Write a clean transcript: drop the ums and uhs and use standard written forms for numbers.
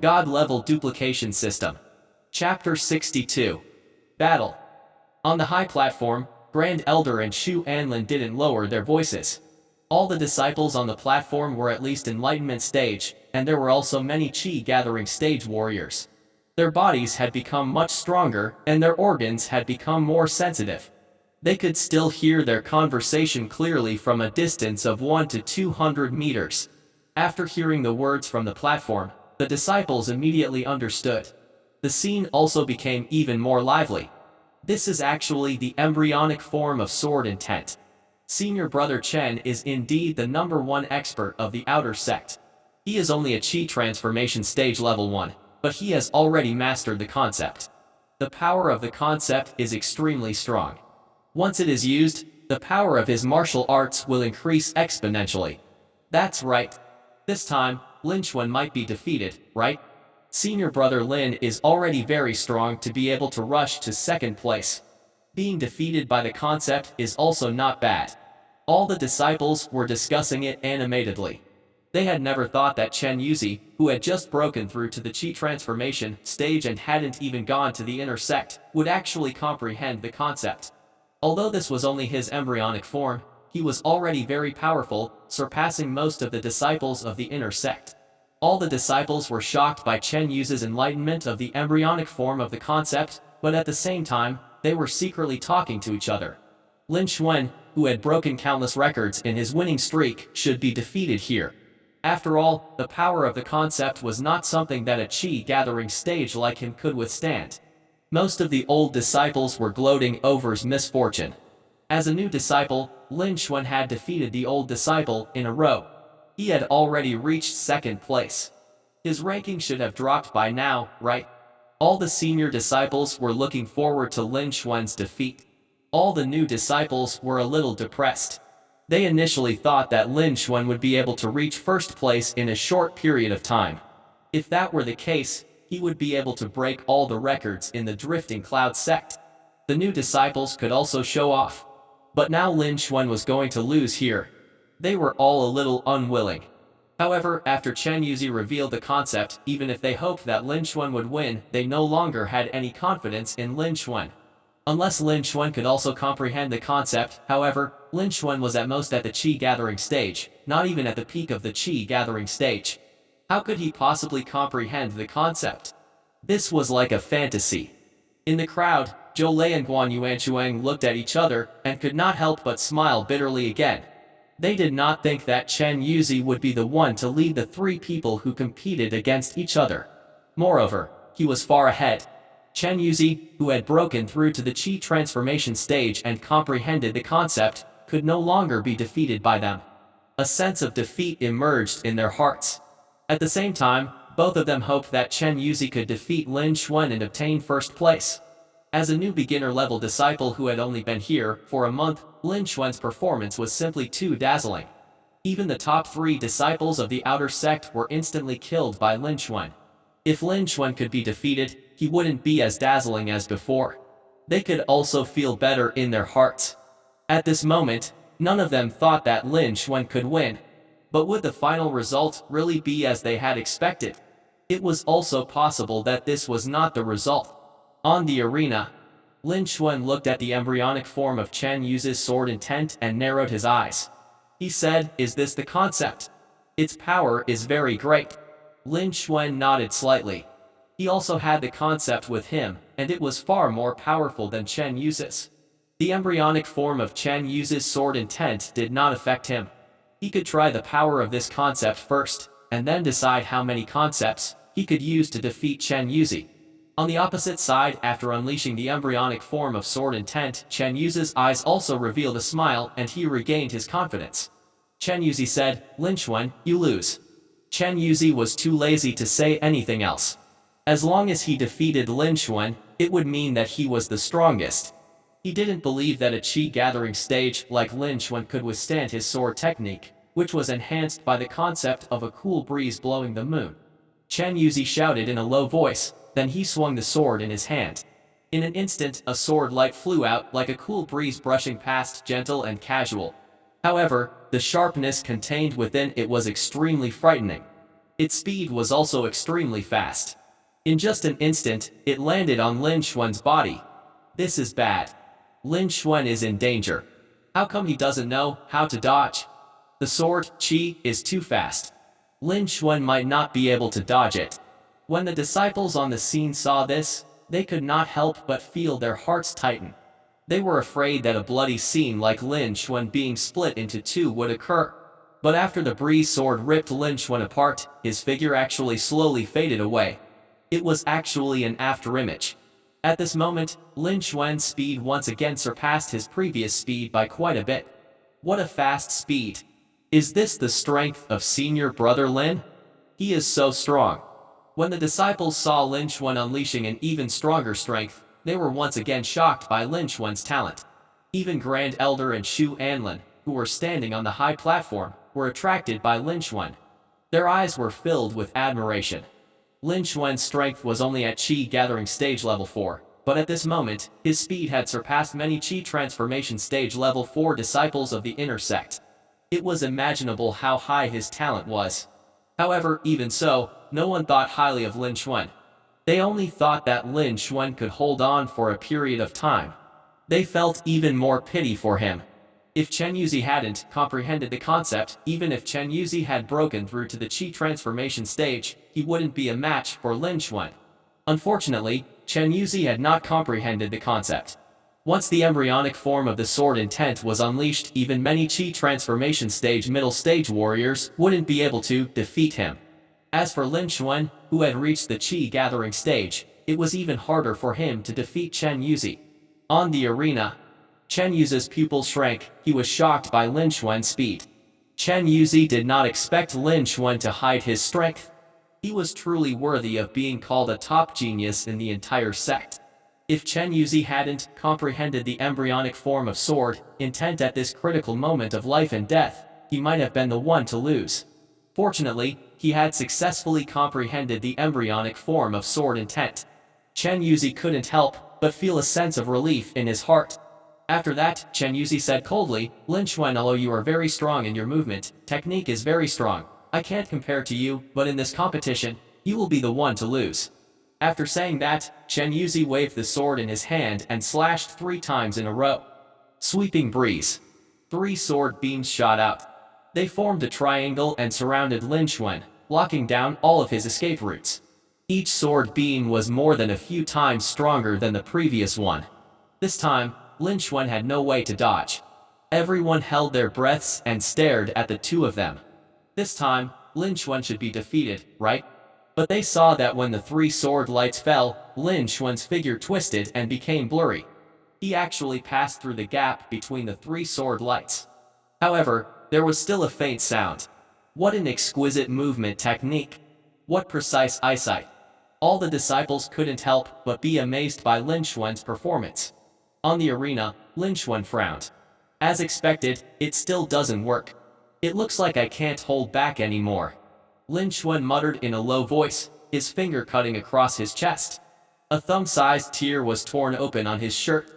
God Level Duplication System. Chapter 62. Battle. On the high platform, Grand Elder and Shu Anlin didn't lower their voices. All the disciples on the platform were at least Enlightenment stage, and there were also many Qi gathering stage warriors. Their bodies had become much stronger, and their organs had become more sensitive. They could still hear their conversation clearly from a distance of 1 to 200 meters. After hearing the words from the platform, the disciples immediately understood. The scene also became even more lively. This is actually the embryonic form of sword intent. Senior brother Chen is indeed the #1 expert of the outer sect. He is only a Qi transformation stage level 1, but he has already mastered the concept. The power of the concept is extremely strong. Once it is used, the power of his martial arts will increase exponentially. That's right. This time, Lin Xuan might be defeated, right? Senior brother Lin is already very strong to be able to rush to second place. Being defeated by the concept is also not bad. All the disciples were discussing it animatedly. They had never thought that Chen Yuzi, who had just broken through to the Qi transformation stage and hadn't even gone to the inner sect, would actually comprehend the concept. Although this was only his embryonic form, he was already very powerful, surpassing most of the disciples of the inner sect. All the disciples were shocked by Chen Yuzi's enlightenment of the embryonic form of the concept, but at the same time, they were secretly talking to each other. Lin Xuan, who had broken countless records in his winning streak, should be defeated here. After all, the power of the concept was not something that a Qi gathering stage like him could withstand. Most of the old disciples were gloating over his misfortune. As a new disciple, Lin Xuan had defeated the old disciple in a row. He had already reached second place. His ranking should have dropped by now, right? All the senior disciples were looking forward to Lin Xuan's defeat. All the new disciples were a little depressed. They initially thought that Lin Xuan would be able to reach first place in a short period of time. If that were the case, he would be able to break all the records in the Drifting Cloud sect. The new disciples could also show off. But now Lin Xuan was going to lose here. They were all a little unwilling. However, after Chen Yuzi revealed the concept, even if they hoped that Lin Xuan would win, they no longer had any confidence in Lin Xuan. Unless Lin Xuan could also comprehend the concept, however, Lin Xuan was at most at the Qi gathering stage, not even at the peak of the Qi gathering stage. How could he possibly comprehend the concept? This was like a fantasy. In the crowd, Zhou Lei and Guan Yuanchuang looked at each other and could not help but smile bitterly again. They did not think that Chen Yuzi would be the one to lead the three people who competed against each other. Moreover, he was far ahead. Chen Yuzi, who had broken through to the Qi transformation stage and comprehended the concept, could no longer be defeated by them. A sense of defeat emerged in their hearts. At the same time, both of them hoped that Chen Yuzi could defeat Lin Xuan and obtain first place. As a new beginner-level disciple who had only been here for a month, Lin Xuan's performance was simply too dazzling. Even the top 3 disciples of the outer sect were instantly killed by Lin Xuan. If Lin Xuan could be defeated, he wouldn't be as dazzling as before. They could also feel better in their hearts. At this moment, none of them thought that Lin Xuan could win. But would the final result really be as they had expected? It was also possible that this was not the result. On the arena, Lin Xuan looked at the embryonic form of Chen Yuzi's sword intent and narrowed his eyes. He said, "Is this the concept? Its power is very great." Lin Xuan nodded slightly. He also had the concept with him, and it was far more powerful than Chen Yuzi's. The embryonic form of Chen Yuzi's sword intent did not affect him. He could try the power of this concept first, and then decide how many concepts he could use to defeat Chen Yuzi. On the opposite side, after unleashing the embryonic form of sword intent, Chen Yuzi's eyes also revealed a smile and he regained his confidence. Chen Yuzi said, "Lin Xuan, you lose." Chen Yuzi was too lazy to say anything else. As long as he defeated Lin Xuan, it would mean that he was the strongest. He didn't believe that a Qi gathering stage like Lin Xuan could withstand his sword technique, which was enhanced by the concept of a cool breeze blowing the moon. Chen Yuzi shouted in a low voice, then he swung the sword in his hand. In an instant, a sword light flew out like a cool breeze brushing past, gentle and casual. However, the sharpness contained within it was extremely frightening. Its speed was also extremely fast. In just an instant, it landed on Lin Xuan's body. This is bad. Lin Xuan is in danger. How come he doesn't know how to dodge? The sword, Qi, is too fast. Lin Xuan might not be able to dodge it. When the disciples on the scene saw this, they could not help but feel their hearts tighten. They were afraid that a bloody scene like Lin Xuan being split into two would occur. But after the breeze sword ripped Lin Xuan apart, his figure actually slowly faded away. It was actually an afterimage. At this moment, Lin Xuan's speed once again surpassed his previous speed by quite a bit. What a fast speed! Is this the strength of senior brother Lin? He is so strong. When the disciples saw Lin Xuan unleashing an even stronger strength, they were once again shocked by Lin Xuan's talent. Even Grand Elder and Shu Anlin, who were standing on the high platform, were attracted by Lin Xuan. Their eyes were filled with admiration. Lin Xuan's strength was only at Qi Gathering Stage Level 4, but at this moment, his speed had surpassed many Qi Transformation Stage Level 4 disciples of the inner sect. It was imaginable how high his talent was. However, even so, no one thought highly of Lin Xuan. They only thought that Lin Xuan could hold on for a period of time. They felt even more pity for him. If Chen Yuzi hadn't comprehended the concept, even if Chen Yuzi had broken through to the Qi transformation stage, he wouldn't be a match for Lin Xuan. Unfortunately, Chen Yuzi had not comprehended the concept. Once the embryonic form of the sword intent was unleashed, even many Qi transformation stage middle stage warriors wouldn't be able to defeat him. As for Lin Xuan, who had reached the Qi gathering stage, it was even harder for him to defeat Chen Yuzi. On the arena, Chen Yuzi's pupils shrank. He was shocked by Lin Xuan's speed. Chen Yuzi did not expect Lin Xuan to hide his strength. He was truly worthy of being called a top genius in the entire sect. If Chen Yuzi hadn't comprehended the embryonic form of sword intent at this critical moment of life and death, he might have been the one to lose. Fortunately, he had successfully comprehended the embryonic form of sword intent. Chen Yuzi couldn't help but feel a sense of relief in his heart. After that, Chen Yuzi said coldly, "Lin Xuan, although you are very strong in your movement, technique is very strong. I can't compare to you, but in this competition, you will be the one to lose." After saying that, Chen Yuzi waved the sword in his hand and slashed 3 times in a row. Sweeping breeze. 3 sword beams shot out. They formed a triangle and surrounded Lin Xuan, blocking down all of his escape routes. Each sword beam was more than a few times stronger than the previous one. This time, Lin Xuan had no way to dodge. Everyone held their breaths and stared at the two of them. This time, Lin Xuan should be defeated, right? But they saw that when the 3 sword lights fell, Lin Xuan's figure twisted and became blurry. He actually passed through the gap between the 3 sword lights. However, there was still a faint sound. What an exquisite movement technique! What precise eyesight! All the disciples couldn't help but be amazed by Lin Xuan's performance. On the arena, Lin Xuan frowned. As expected, it still doesn't work. It looks like I can't hold back anymore. Lin Xuan muttered in a low voice, his finger cutting across his chest. A thumb-sized tear was torn open on his shirt.